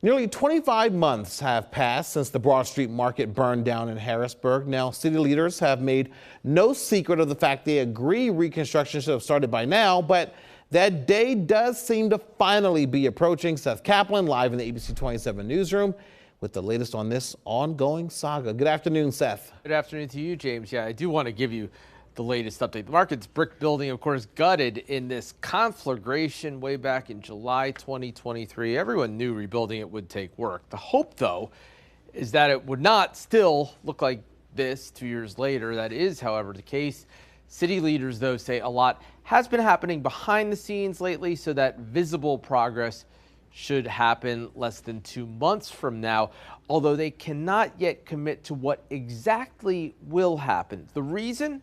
Nearly 25 months have passed since the Broad Street Market burned down in Harrisburg. Now, city leaders have made no secret of the fact they agree reconstruction should have started by now, but that day does seem to finally be approaching. Seth Kaplan, live in the ABC 27 newsroom with the latest on this ongoing saga. Good afternoon, Seth. Good afternoon to you, James. Yeah, I do want to give you the latest update. The Market's brick building, of course, gutted in this conflagration way back in July 2023. Everyone knew rebuilding it would take work. The hope, though, is that it would not still look like this 2 years later. That is, however, the case. City leaders, though, say a lot has been happening behind the scenes lately, so that visible progress should happen less than 2 months from now, although they cannot yet commit to what exactly will happen. The reason?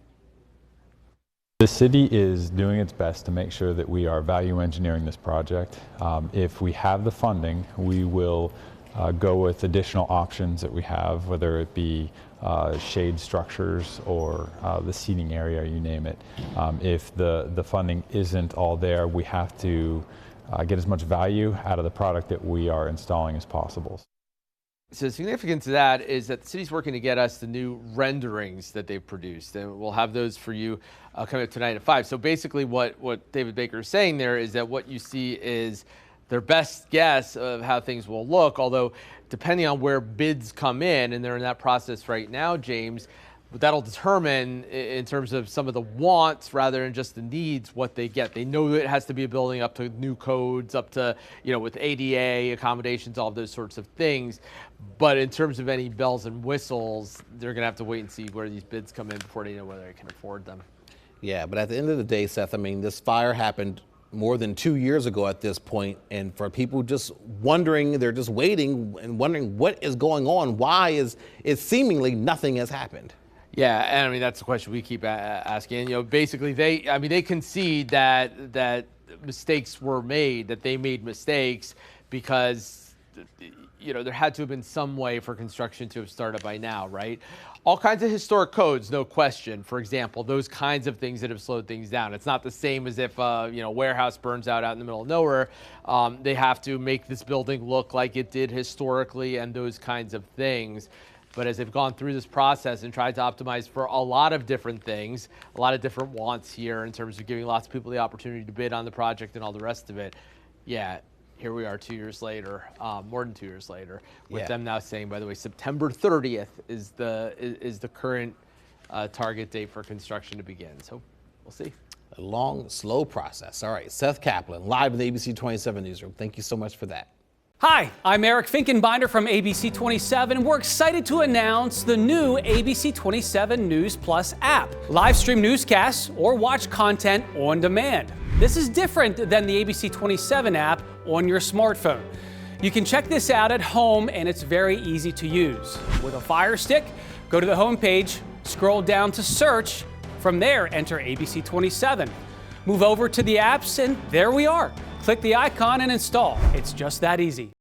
The city is doing its best to make sure that we are value engineering this project. If we have the funding, we will go with additional options that we have, whether it be shade structures or the seating area, you name it. If the funding isn't all there, we have to get as much value out of the product that we are installing as possible. So significant to that is that the city's working to get us the new renderings that they've produced, and we'll have those for you coming up tonight at 5. So basically what David Baker is saying there is that what you see is their best guess of how things will look, although depending on where bids come in, and they're in that process right now, James, that'll determine in terms of some of the wants rather than just the needs what they get. They know it has to be a building up to new codes, up to, with ADA accommodations, all of those sorts of things. But in terms of any bells and whistles, they're going to have to wait and see where these bids come in before they know whether they can afford them. Yeah, but at the end of the day, Seth, I mean, this fire happened more than 2 years ago at this point, and for people just wondering, they're just waiting and wondering what is going on. Why is it seemingly nothing has happened? Yeah, and I mean, that's the question we keep asking. Basically, they concede that mistakes were made, that they made mistakes because, there had to have been some way for construction to have started by now, right? All kinds of historic codes, no question. For example, those kinds of things that have slowed things down. It's not the same as if, a warehouse burns out in the middle of nowhere. They have to make this building look like it did historically and those kinds of things. But as they've gone through this process and tried to optimize for a lot of different things, a lot of different wants here in terms of giving lots of people the opportunity to bid on the project and all the rest of it, yeah, here we are 2 years later, more than 2 years later, with them now saying, by the way, September 30th is the current target date for construction to begin. So we'll see. A long, slow process. All right, Seth Kaplan, live in the ABC 27 newsroom. Thank you so much for that. Hi, I'm Eric Finkenbinder from ABC 27. We're excited to announce the new ABC 27 News Plus app. Live stream newscasts or watch content on demand. This is different than the ABC 27 app on your smartphone. You can check this out at home and it's very easy to use. With a Fire Stick, go to the home page, scroll down to search. From there, enter ABC 27. Move over to the apps and there we are. Click the icon and install. It's just that easy.